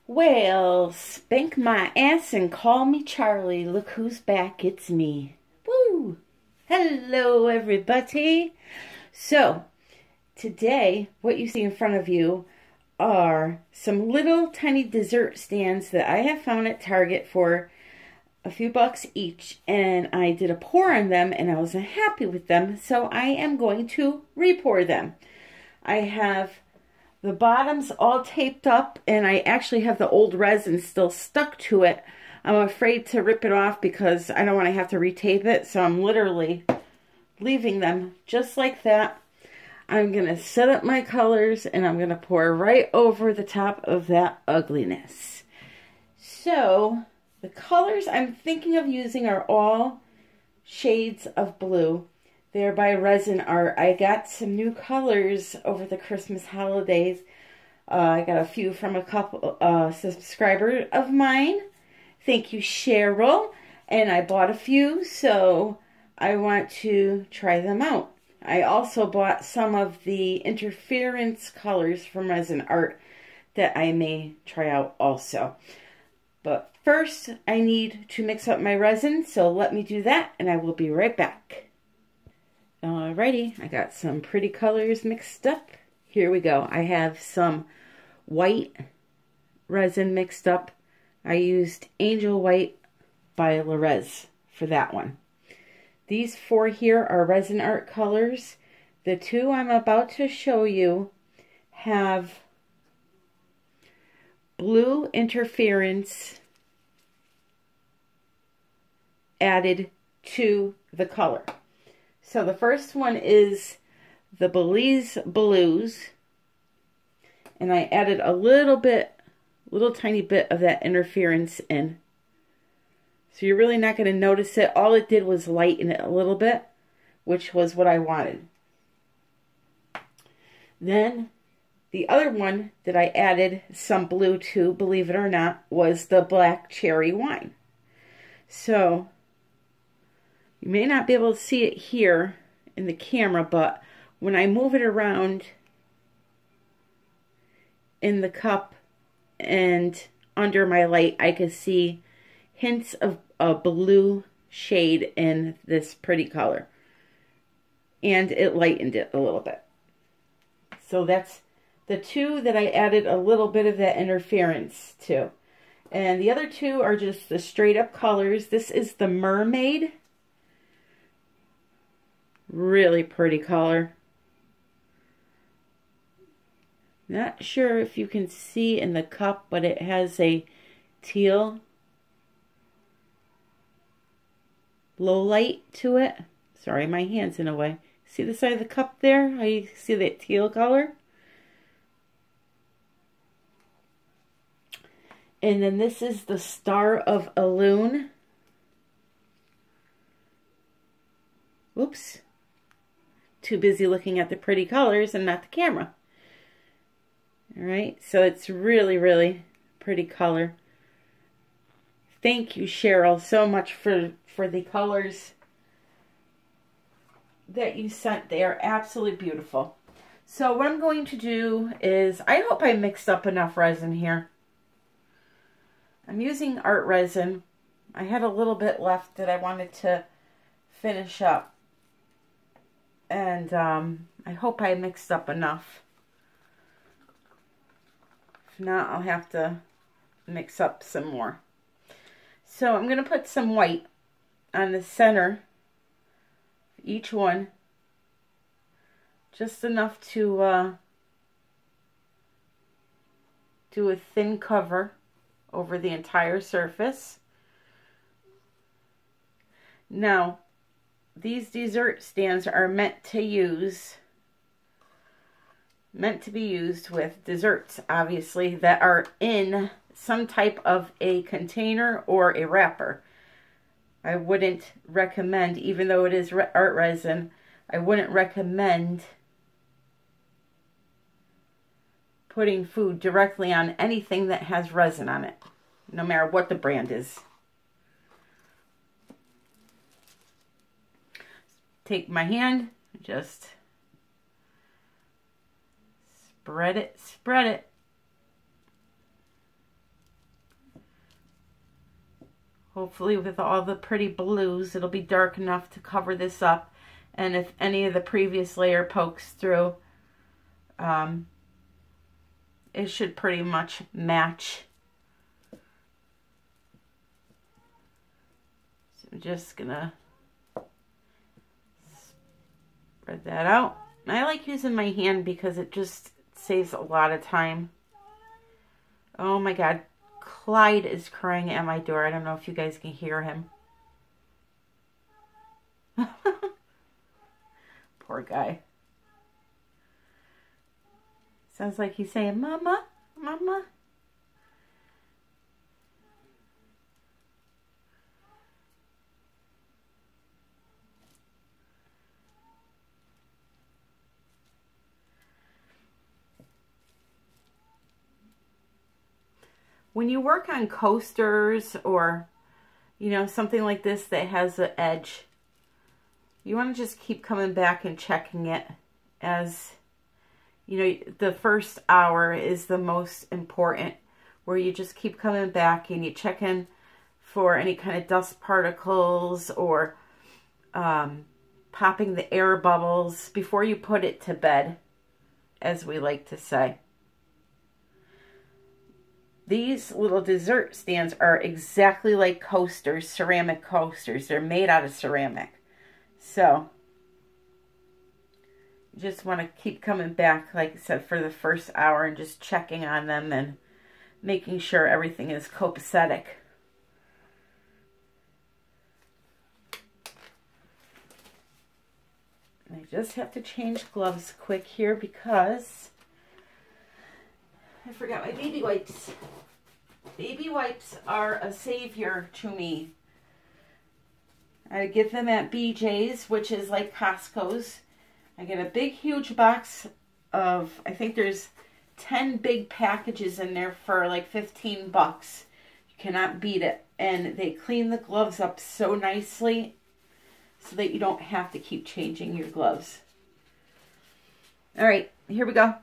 Well, spank my ass and call me Charlie. Look who's back, it's me. Woo! Hello, everybody. So, today, what you see in front of you are some little tiny dessert stands that I have found at Target for a few bucks each. And I did a pour on them and I wasn't happy with them, so I am going to re-pour them. I have the bottoms all taped up, and I actually have the old resin still stuck to it. I'm afraid to rip it off because I don't want to have to retape it, so I'm literally leaving them just like that. I'm going to set up my colors, and I'm going to pour right over the top of that ugliness. So, the colors I'm thinking of using are all shades of blue. They're by Resin Art. I got some new colors over the Christmas holidays. I got a few from a couple subscribers of mine. Thank you, Cheryl. And I bought a few, so I want to try them out. I also bought some of the interference colors from Resin Art that I may try out also. But first, I need to mix up my resin, so let me do that, and I will be right back. Alrighty, I got some pretty colors mixed up. Here we go. I have some white resin mixed up. I used Angel White by Resin for that one. These four here are Resin Art colors. The two I'm about to show you have blue interference added to the color. So the first one is the Belize Blues, and I added a little tiny bit of that interference in. So you're really not going to notice it. All it did was lighten it a little bit, which was what I wanted. Then the other one that I added some blue to, believe it or not, was the Black Cherry Wine. So you may not be able to see it here in the camera, but when I move it around in the cup and under my light, I can see hints of a blue shade in this pretty color. And it lightened it a little bit. So that's the two that I added a little bit of that interference to. And the other two are just the straight up colors. This is the Mermaid. Really pretty color. Not sure if you can see in the cup, but it has a teal low light to it. Sorry, my hand's in the way. See the side of the cup there? How you see that teal color? And then this is the Star of Elune. Whoops. Too busy looking at the pretty colors and not the camera. Alright, so it's really, really pretty color. Thank you, Cheryl, so much for the colors that you sent. They are absolutely beautiful. So what I'm going to do is, I hope I mixed up enough resin here. I'm using Art Resin. I had a little bit left that I wanted to finish up. And I hope I mixed up enough. If not, I'll have to mix up some more. So I'm going to put some white on the center, each one. Just enough to do a thin cover over the entire surface. Now, these dessert stands are meant to be used with desserts, obviously, that are in some type of a container or a wrapper. I wouldn't recommend, even though it is art resin, I wouldn't recommend putting food directly on anything that has resin on it, no matter what the brand is. Take my hand, just spread it. Hopefully with all the pretty blues, it'll be dark enough to cover this up. And if any of the previous layer pokes through, it should pretty much match. So I'm just gonna spread that out. I like using my hand because it just saves a lot of time. Oh my God, Clyde is crying at my door. I don't know if you guys can hear him. Poor guy. Sounds like he's saying, Mama, Mama. When you work on coasters or, you know, something like this that has an edge, you want to just keep coming back and checking it, as, you know, the first hour is the most important, where you just keep coming back and you check in for any kind of dust particles or popping the air bubbles before you put it to bed, as we like to say. These little dessert stands are exactly like coasters, ceramic coasters. They're made out of ceramic. So, you just want to keep coming back, like I said, for the first hour and just checking on them and making sure everything is copacetic. I just have to change gloves quick here because I forgot my baby wipes. Baby wipes are a savior to me. I get them at BJ's, which is like Costco's. I get a big, huge box of, I think there's 10 big packages in there for like 15 bucks. You cannot beat it. And they clean the gloves up so nicely so that you don't have to keep changing your gloves. All right, here we go.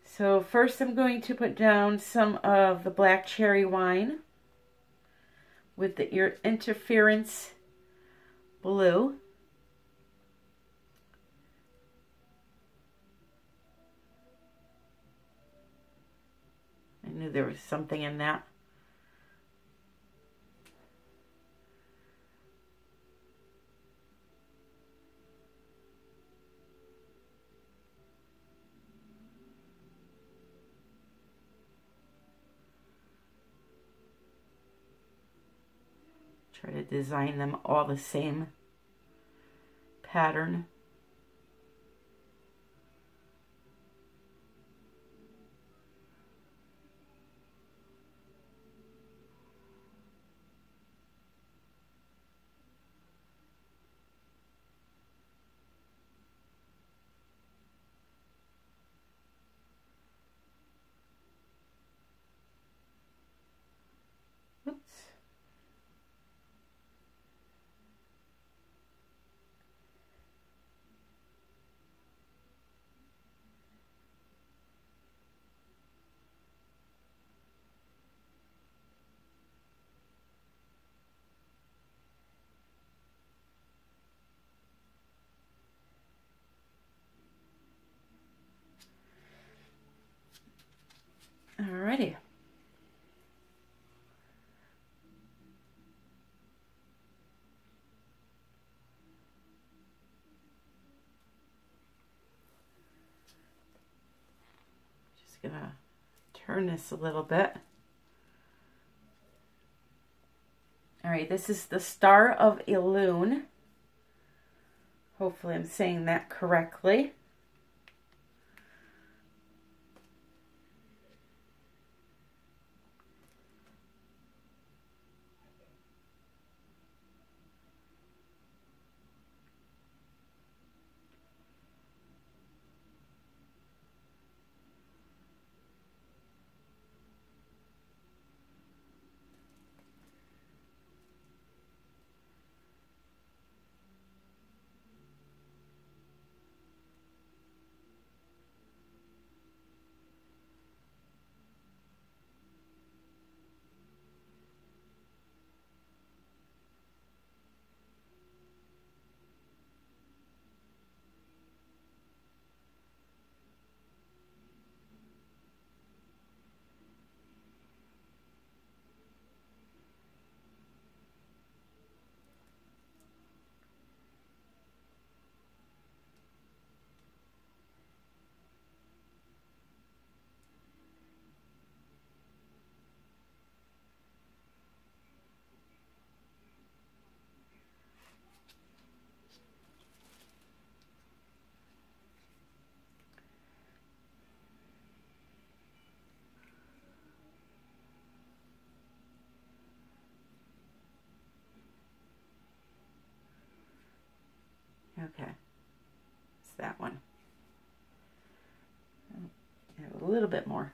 So first I'm going to put down some of the black cherry wine with the interference blue. I knew there was something in that. Try to design them all the same pattern. Oops. Alrighty. Just gonna turn this a little bit. Alright, this is the Star of Elune. Hopefully I'm saying that correctly. that one. Add a little bit more.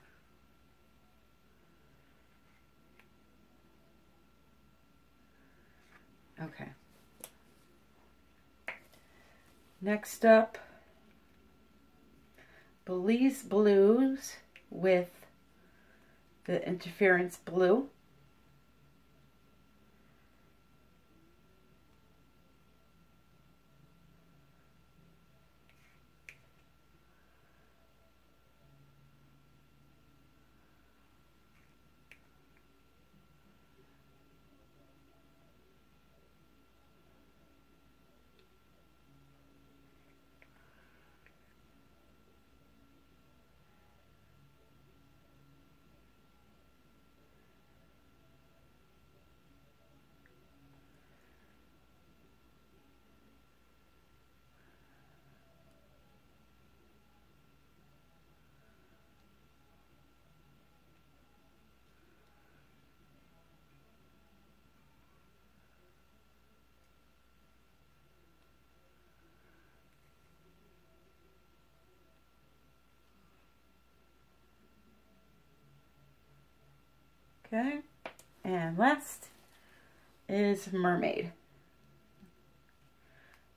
Okay. Next up, Belize Blues with the Interference Blue. Okay, and last is Mermaid.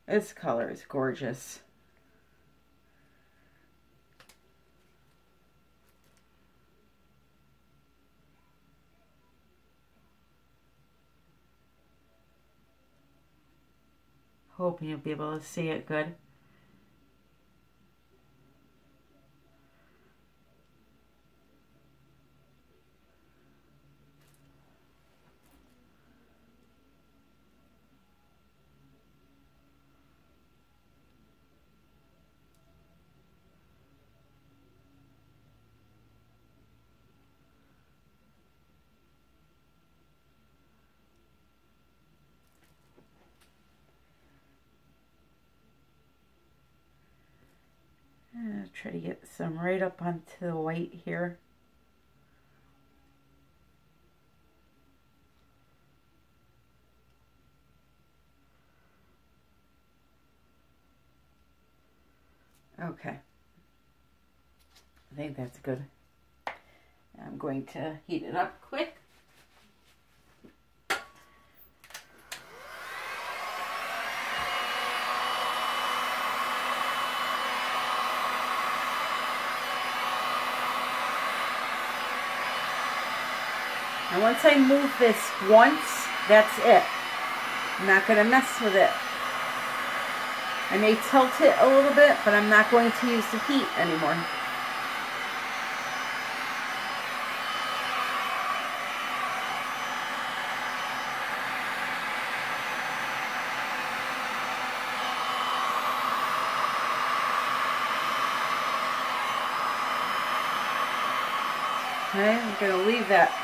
This color is gorgeous. Hoping you'll be able to see it good. Try to get some right up onto the white here. Okay, I think that's good. I'm going to heat it up quick. And once I move this once, that's it. I'm not going to mess with it. I may tilt it a little bit, but I'm not going to use the heat anymore. Okay, I'm going to leave that.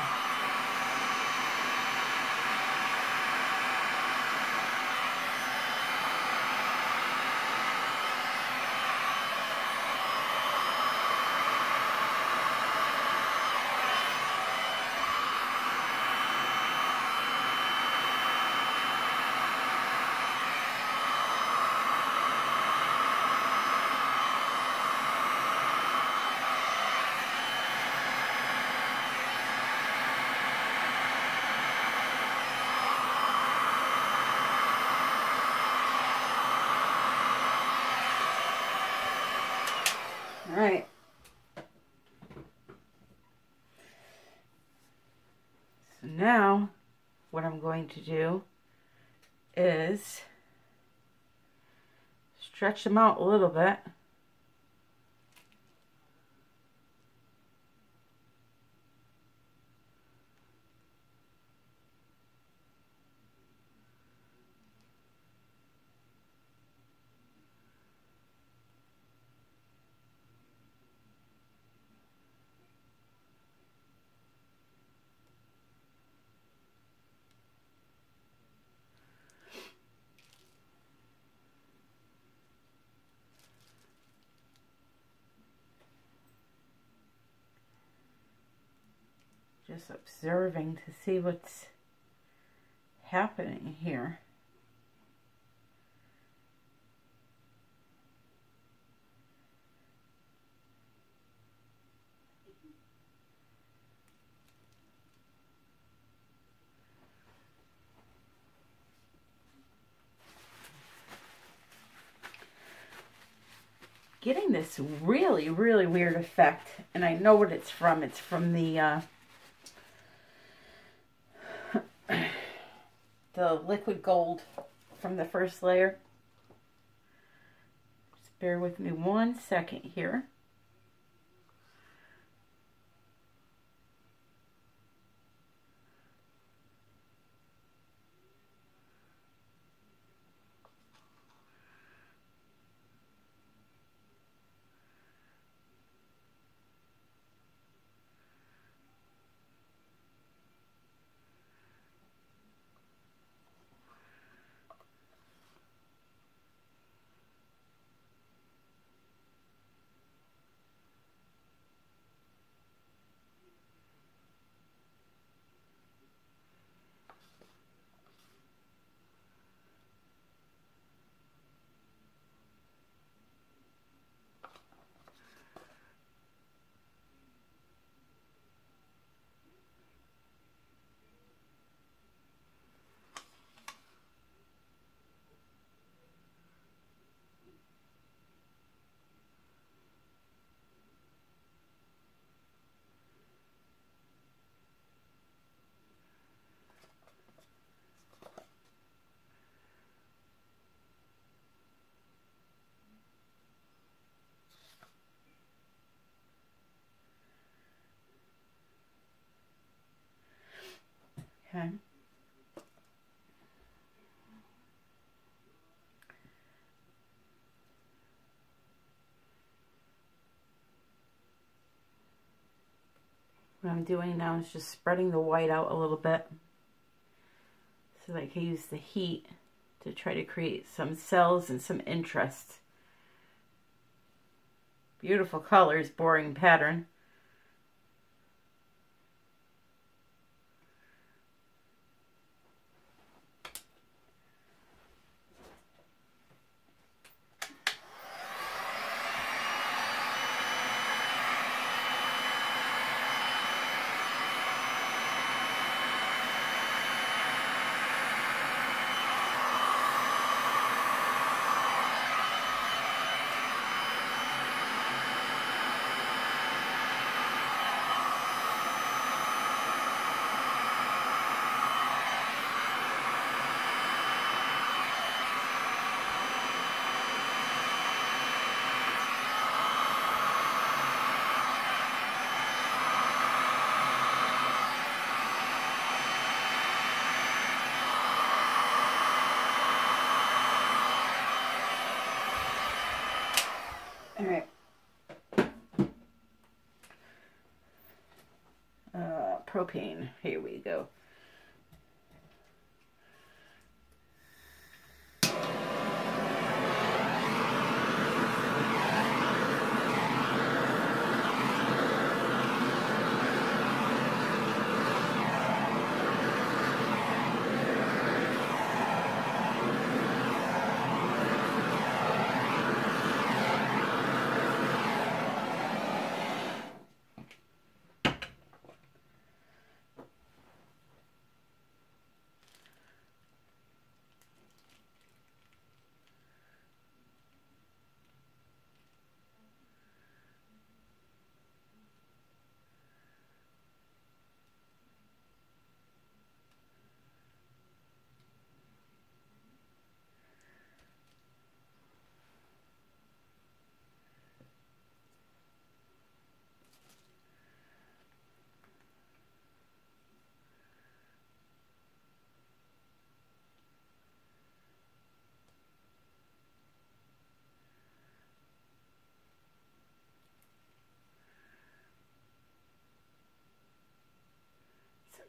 All right. So now what I'm going to do is stretch them out a little bit. Just observing to see what's happening here. getting this really, really weird effect, and I know what it's from. It's from the liquid gold from the first layer. Just bear with me 1 second here. Okay. What I'm doing now is just spreading the white out a little bit so that I can use the heat to try to create some cells and some interest. Beautiful colors, boring pattern. All right. Propane. Here we go.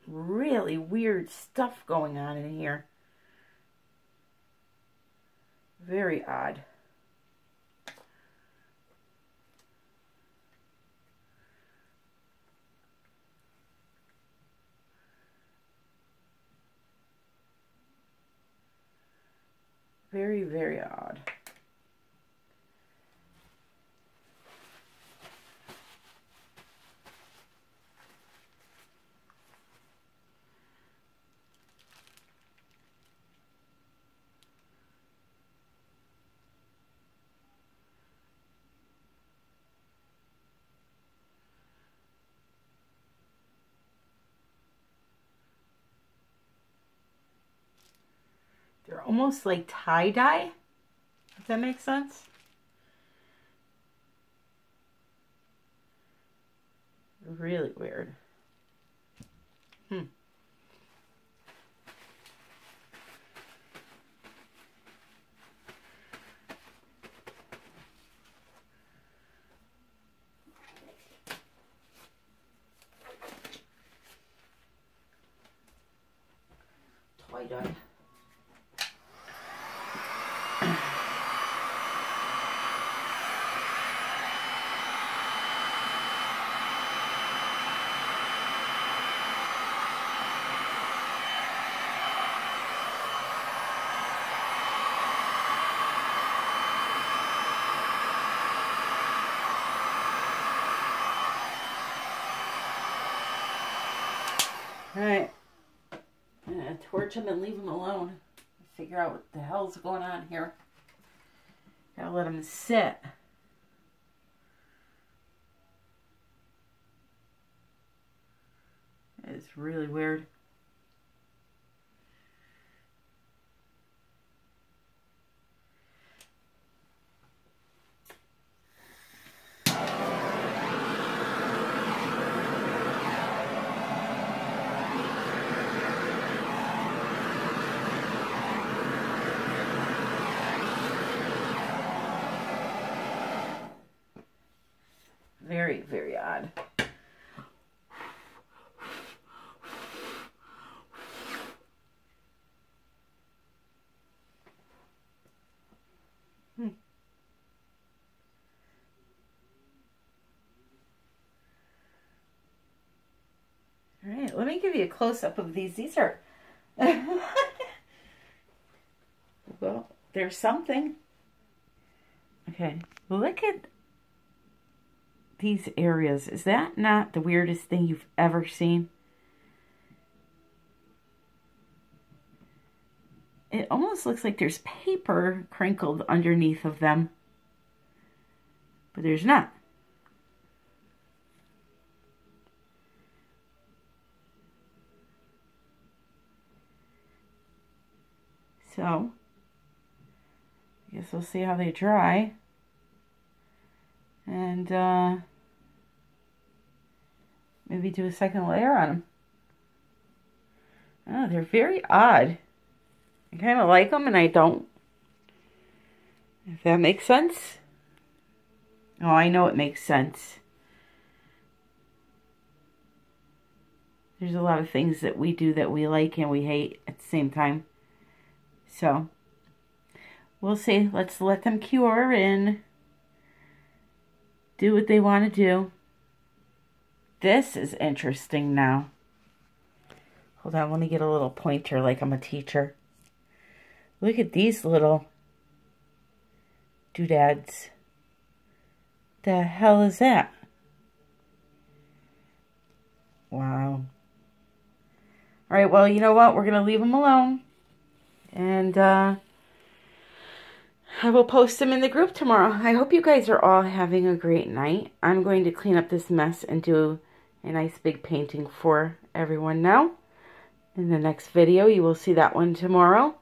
Really weird stuff going on in here. Very odd. Very, very odd. They're almost like tie-dye, if that makes sense. Really weird. Tie-dye. Alright, I'm going to torch him and leave him alone. Figure out what the hell's going on here. Gotta let him sit. It's really weird. Very, very odd. All right, let me give you a close-up of these. These are, well, there's something. Okay, look at these areas. Is that not the weirdest thing you've ever seen? It almost looks like there's paper crinkled underneath of them, but there's not. So, I guess we'll see how they dry. And maybe do a second layer on them. Oh, they're very odd. I kind of like them and I don't. If that makes sense. Oh, I know it makes sense. There's a lot of things that we do that we like and we hate at the same time. So, we'll see. Let's let them cure and do what they want to do. This is interesting now. Hold on, let me get a little pointer like I'm a teacher. Look at these little doodads. The hell is that? Wow. Alright, well, you know what? We're going to leave them alone. And I will post them in the group tomorrow. I hope you guys are all having a great night. I'm going to clean up this mess and do a nice big painting for everyone now. In the next video, you will see that one tomorrow.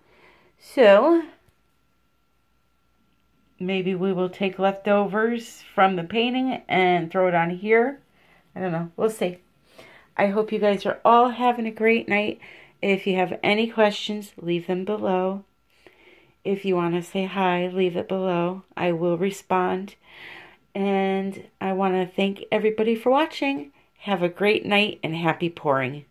So, maybe we will take leftovers from the painting and throw it on here. I don't know. We'll see. I hope you guys are all having a great night. If you have any questions, leave them below. If you want to say hi, leave it below. I will respond. And I want to thank everybody for watching. Have a great night and happy pouring.